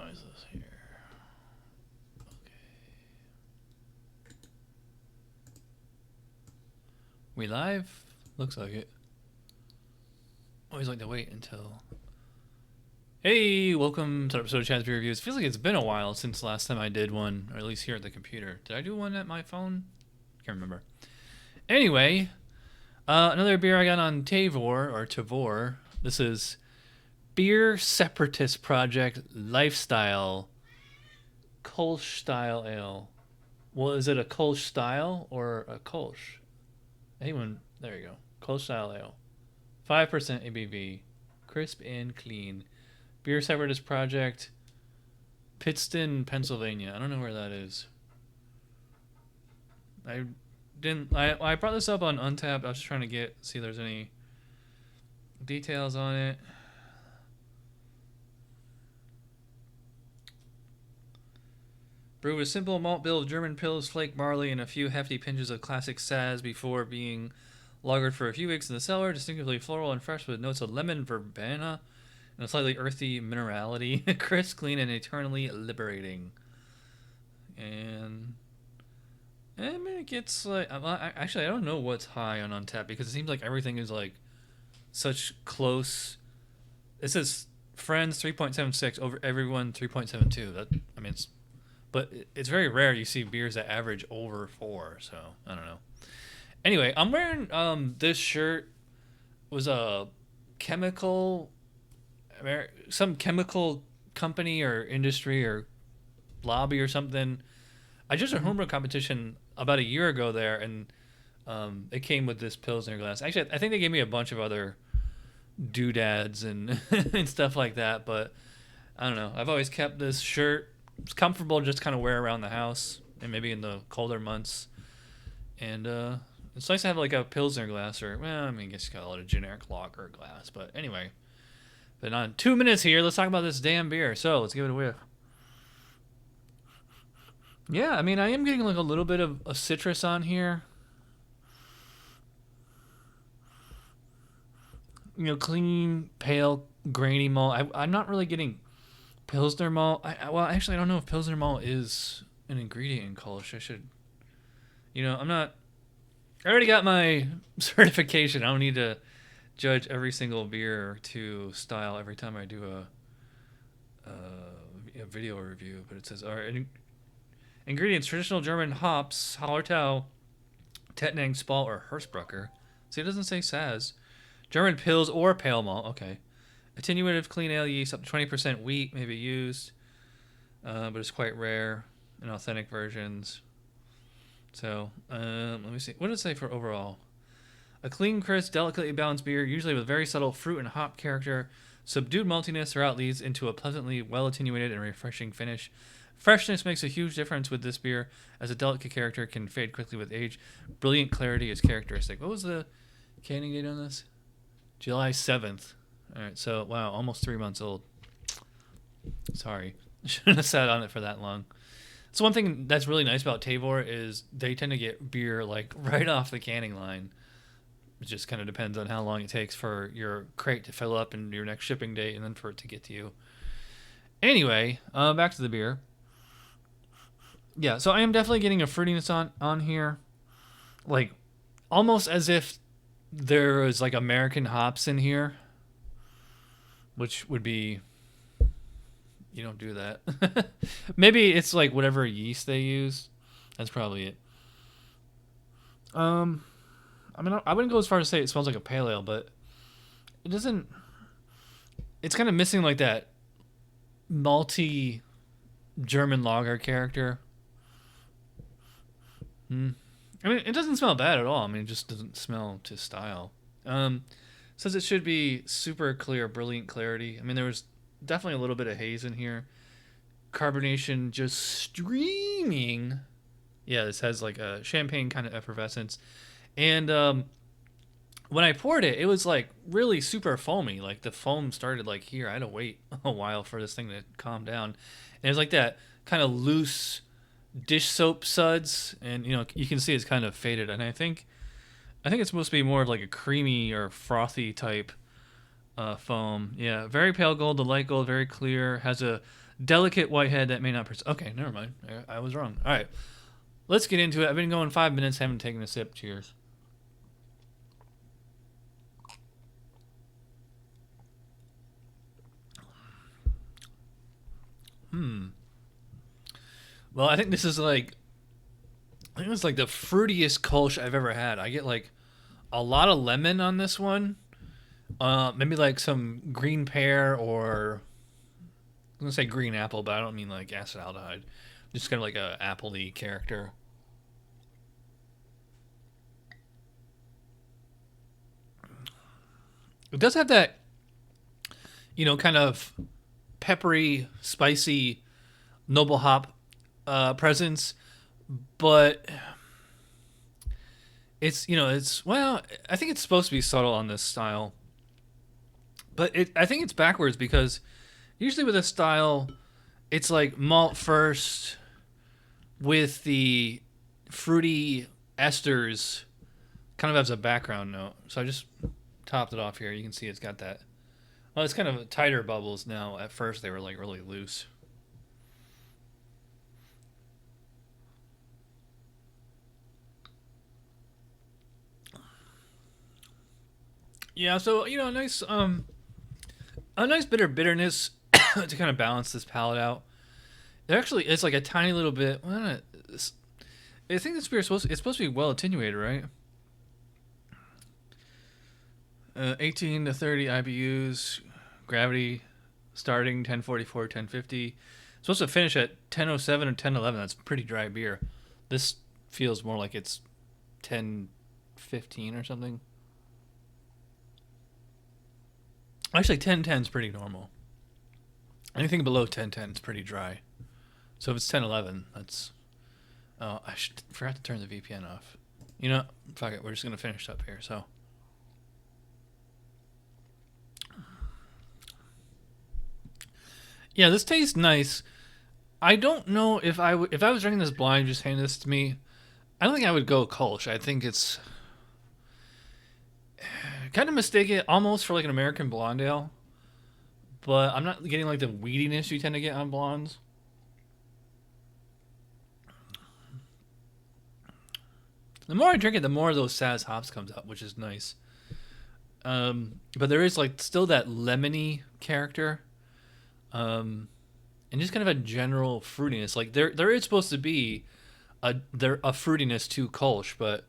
minimize this here. Okay. We live? Looks like it. Always like to wait until... Hey, welcome to an episode of Separatist Beer Reviews. Feels like it's been a while since last time I did one, or at least here at the computer. Did I do one at my phone? Can't remember. Anyway, another beer I got on 𝓑𝓻𝓻𝓲𝓷. This is Beer Separatist Project Lifestyle Kölsch style ale. Well, is it a Kölsch style or a Kölsch? Anyone? There you go. Kölsch style ale. 5% ABV. Crisp and clean. Beer Separatist Project, Pittston, Pennsylvania. I don't know where that is. I brought this up on Untappd. I was just trying to see if there's any details on it. Brewed with simple malt bill of German pills, flaked barley, and a few hefty pinches of classic Saaz before being lagered for a few weeks in the cellar. Distinctively floral and fresh with notes of lemon, verbena, and a slightly earthy minerality. Crisp, clean, and eternally liberating. And I mean, it gets like... Actually, I don't know what's high on Untappd because it seems like everything is like such close... It says friends 3.76 over everyone 3.72. That, I mean, but it's very rare you see beers that average over 4, so I don't know. Anyway, I'm wearing this shirt. Was a some chemical company or industry or lobby or something. I just a homebrew competition about a year ago there, and it came with this Pilsner glass. Actually, I think they gave me a bunch of other doodads and and stuff like that, but I don't know. I've always kept this shirt. It's comfortable, just kind of wear around the house and maybe in the colder months. And it's nice to have like a Pilsner glass, or, well, I mean, I guess you got a generic lager glass, but anyway. But on 2 minutes here, let's talk about this damn beer. So let's give it a whiff. Yeah, I mean, I am getting like a little bit of a citrus on here. You know, clean, pale, grainy malt. I'm not really getting Pilsner malt. Well, actually, I don't know if Pilsner malt is an ingredient in Kölsch. I should, I'm not. I already got my certification. I don't need to judge every single beer to style every time I do a video review. But it says, all right, ingredients: traditional German hops, Hallertau, Tettnang, Spalt, or Hersbrucker. See, it doesn't say Saaz. German pills or pale malt. Okay. Attenuative clean ale yeast, up to 20% wheat may be used, but it's quite rare in authentic versions. So, let me see. What did it say for overall? A clean, crisp, delicately balanced beer, usually with very subtle fruit and hop character. Subdued maltiness throughout leads into a pleasantly well-attenuated and refreshing finish. Freshness makes a huge difference with this beer, as a delicate character can fade quickly with age. Brilliant clarity is characteristic. What was the canning date on this? July 7th. All right, so, wow, almost 3 months old. Sorry. Shouldn't have sat on it for that long. So one thing that's really nice about 𝓑𝓻𝓻 is they tend to get beer like right off the canning line. It just kind of depends on how long it takes for your crate to fill up and your next shipping date, and then for it to get to you. Anyway, back to the beer. Yeah, so I am definitely getting a fruitiness on here. Like, almost as if there was like American hops in here. Which would be... You don't do that. Maybe it's like whatever yeast they use. That's probably it. I mean, I wouldn't go as far as to say it smells like a pale ale, but it doesn't. It's kind of missing like that malty German lager character. I mean, it doesn't smell bad at all. I mean, it just doesn't smell to style. Says it should be super clear, brilliant clarity. I mean, there was definitely a little bit of haze in here. Carbonation just streaming. Yeah, this has like a champagne kind of effervescence. And when I poured it, it was like really super foamy. Like the foam started like here. I had to wait a while for this thing to calm down. And it was like that kind of loose dish soap suds. And, you can see it's kind of faded. And I think it's supposed to be more of like a creamy or frothy type foam. Yeah, very pale gold, the light gold, very clear. Has a Delicate white head that may not persist. Okay, never mind. I was wrong. All right. Let's get into it. I've been going 5 minutes, haven't taken a sip. Cheers. Well, I think this is like, I think it's like the fruitiest Kölsch I've ever had. I get like a lot of lemon on this one. Maybe like some green pear or I'm gonna say green apple, but I don't mean like acetaldehyde. Just kind of like a appley character. It does have that, kind of peppery, spicy, noble hop presence, but it's well, I think it's supposed to be subtle on this style, but I think it's backwards because usually with a style, it's like malt first with the fruity esters kind of as a background note. So I just topped it off here. You can see it's got that. Well, it's kind of tighter bubbles now. At first, they were like really loose. Yeah, so a nice bitterness to kind of balance this palate out. It's like a tiny little bit. Well, I think this beer is supposed to be well attenuated, right? 18 to 30 IBUs, gravity starting 1044, 1050. It's supposed to finish at 1007 or 1011. That's pretty dry beer. This feels more like it's 1015 or something. Actually, 1010 is pretty normal. Anything below 1010 is pretty dry. So if it's 1011, that's... Oh, forgot to turn the VPN off. Fuck it. We're just going to finish up here, so... Yeah, this tastes nice. I don't know if I was drinking this blind, just handed this to me, I don't think I would go Kolsch. I think it's kind of mistake it almost for like an American blonde ale, but I'm not getting like the weediness you tend to get on blondes. The more I drink it, the more of those Saaz hops comes out, which is nice. But there is like still that lemony character. And just kind of a general fruitiness. Like there is supposed to be a fruitiness to Kolsch, but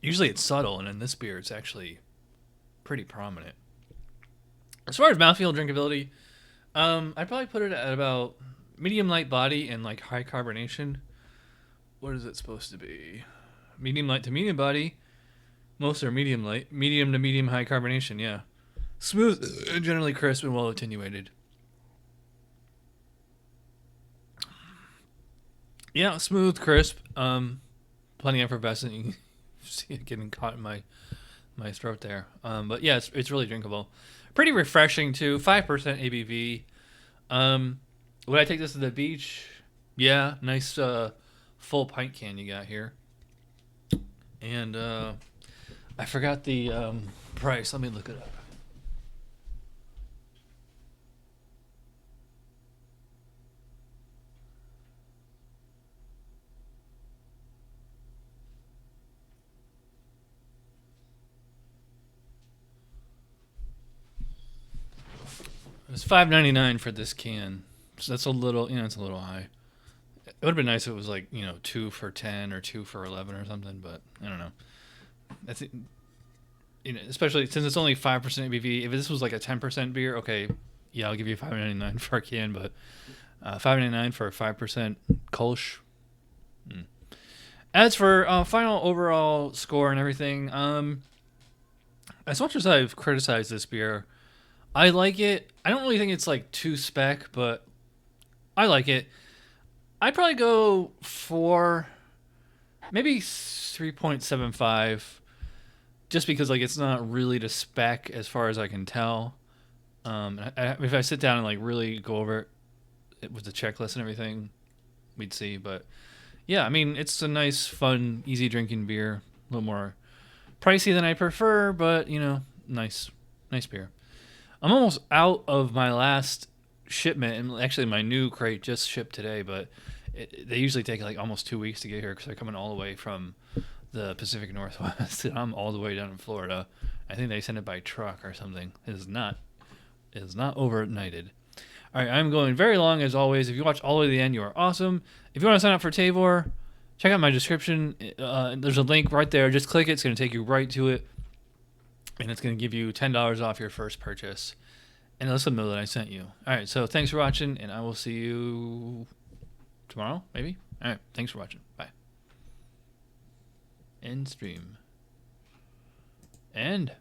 usually it's subtle, and in this beer it's actually pretty prominent. As far as mouthfeel and drinkability, I'd probably put it at about medium light body and like high carbonation. What is it supposed to be? Medium light to medium body. Most are medium light. Medium to medium high carbonation, yeah. Smooth, generally crisp, and well attenuated. Yeah, smooth, crisp. Plenty effervescent. You can see it getting caught in my throat there. But yeah, it's really drinkable. Pretty refreshing too. 5% ABV. Would I take this to the beach? Yeah, nice full pint can you got here. And I forgot the price. Let me look it up. It was $5.99 for this can, so that's a little, it's a little high. It would have been nice if it was like 2 for 10 or 2 for 11 or something, but I don't know. I think, especially since it's only 5% ABV. If this was like a 10% beer, okay, yeah, I'll give you $5.99 for a can, but $5.99 for a 5% Kolsch. As for final overall score and everything, as much as I've criticized this beer, I like it. I don't really think it's like too spec, but I like it. I'd probably go 4, maybe 3.75, just because like it's not really to spec as far as I can tell. If I sit down and like really go over it with the checklist and everything, we'd see. But yeah, I mean, it's a nice, fun, easy drinking beer. A little more pricey than I prefer, but nice beer. I'm almost out of my last shipment, and actually my new crate just shipped today, but they usually take like almost 2 weeks to get here because they're coming all the way from the Pacific Northwest, and I'm all the way down in Florida. I think they send it by truck or something. It is not overnighted. All right, I'm going very long as always. If you watch all the way to the end, you are awesome. If you want to sign up for Tavor, check out my description. There's a link right there. Just click it. It's going to take you right to it, and it's going to give you $10 off your first purchase. And let them know that I sent you. All right, so thanks for watching, and I will see you tomorrow, maybe. All right, thanks for watching. Bye. End stream. End.